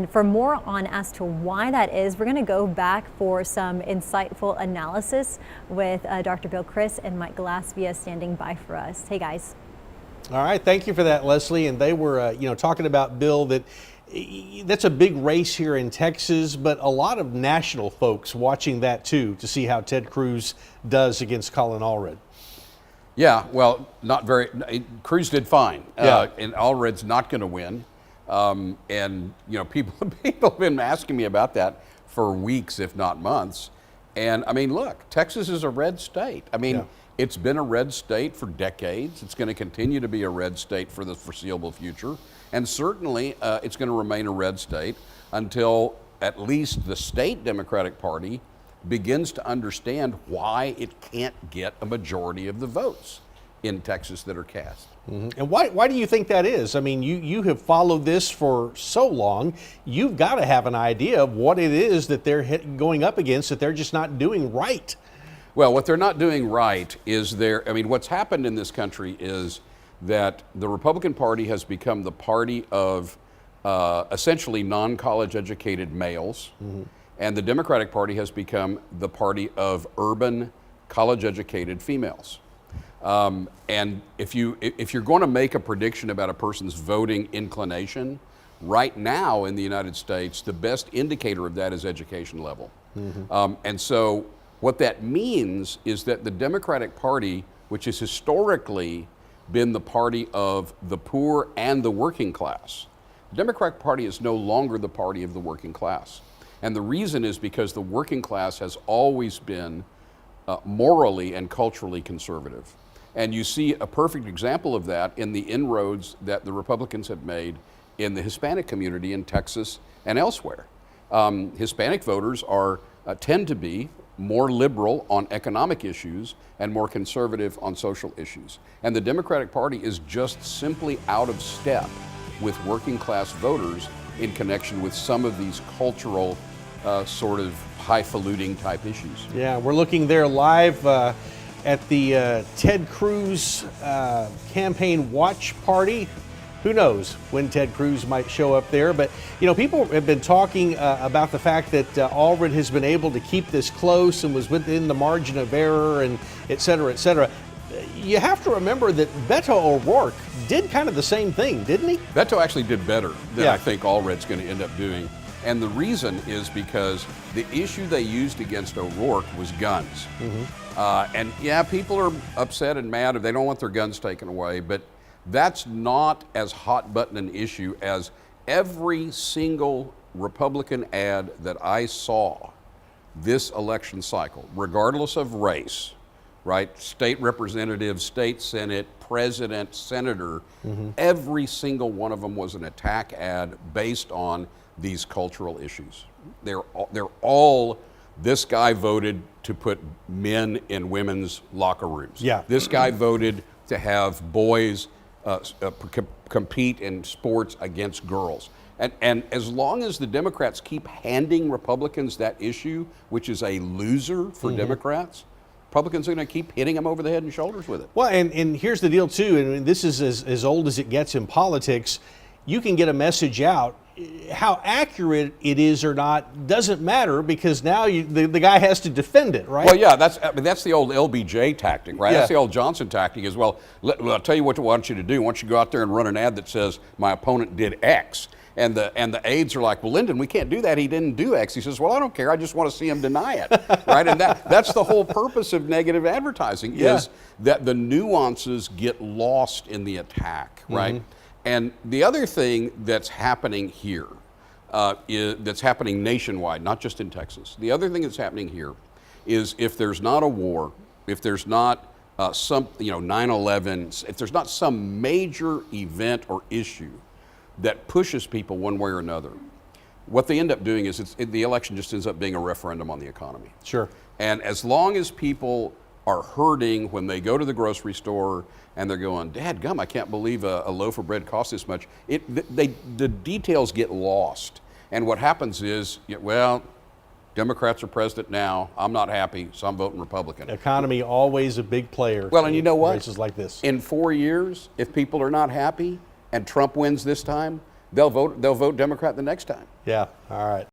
And for more on as to why that is, we're going to go back for some insightful analysis with Dr. Bill Cruz and Mike Gillespie standing by for us. Hey guys. All right, thank you for that, Leslie. And they were, talking about, Bill, that's a big race here in Texas, but a lot of national folks watching that too to see how Ted Cruz does against Colin Allred. Yeah, well, not very. Cruz did fine, Yeah. And Allred's not going to win. And people have been asking me about that for weeks, if not months. And I mean, look, Texas is a red state. I mean, It's been a red state for decades. It's going to continue to be a red state for the foreseeable future. And certainly it's going to remain a red state until at least the state Democratic Party begins to understand why it can't get a majority of the votes in Texas that are cast. Mm-hmm. And why do you think that is? I mean, you have followed this for so long. You've got to have an idea of what it is that they're going up against that they're just not doing right. Well, what they're not doing right is what's happened in this country is that the Republican Party has become the party of essentially non-college educated males, mm-hmm. and the Democratic Party has become the party of urban, college-educated females. And if you're going to make a prediction about a person's voting inclination, right now in the United States, the best indicator of that is education level. Mm-hmm. And so what that means is that the Democratic Party, which has historically been the party of the poor and the working class, the Democratic Party is no longer the party of the working class. And the reason is because the working class has always been morally and culturally conservative. And you see a perfect example of that in the inroads that the Republicans have made in the Hispanic community in Texas and elsewhere. Hispanic voters tend to be more liberal on economic issues and more conservative on social issues. And the Democratic Party is just simply out of step with working class voters in connection with some of these cultural sort of highfalutin type issues. Yeah, we're looking there live at the Ted Cruz campaign watch party. Who knows when Ted Cruz might show up there, but people have been talking about the fact that Allred has been able to keep this close and was within the margin of error and et cetera, et cetera. You have to remember that Beto O'Rourke did kind of the same thing, didn't he? Beto actually did better than I think Allred's going to end up doing. And the reason is because the issue they used against O'Rourke was guns. Mm-hmm. And yeah, people are upset and mad if they don't want their guns taken away, but that's not as hot button an issue as every single Republican ad that I saw this election cycle, regardless of race, right? State representative, state senate, president, senator, mm-hmm. every single one of them was an attack ad based on these cultural issues. They're all, this guy voted to put men in women's locker rooms. Yeah. This guy voted to have boys compete in sports against girls. And as long as the Democrats keep handing Republicans that issue, which is a loser for mm-hmm. Democrats, Republicans are going to keep hitting them over the head and shoulders with it. Well, and here's the deal too, and this is as old as it gets in politics. You can get a message out. How accurate it is or not doesn't matter, because now the guy has to defend it, right? Well, yeah, that's the old LBJ tactic, right? Yeah. That's the old Johnson tactic as well. I'll tell you what I want you to do. I want you to go out there and run an ad that says, my opponent did X. And the aides are like, well, Lyndon, we can't do that. He didn't do X. He says, well, I don't care. I just want to see him deny it, right? And that's the whole purpose of negative advertising, is that the nuances get lost in the attack, right? Mm-hmm. And the other thing that's happening here, that's happening nationwide, not just in Texas, the other thing that's happening here is if there's not a war, if there's not some, 9/11, if there's not some major event or issue that pushes people one way or another, what they end up doing is the election just ends up being a referendum on the economy. Sure. And as long as people are hurting when they go to the grocery store and they're going, "Dadgum, I can't believe a loaf of bread costs this much," the details get lost. And what happens is, well, Democrats are president now, I'm not happy, so I'm voting Republican. Economy always a big player. Well, and you know what? Races like this. In 4 years, if people are not happy and Trump wins this time, they'll vote Democrat the next time. Yeah. All right.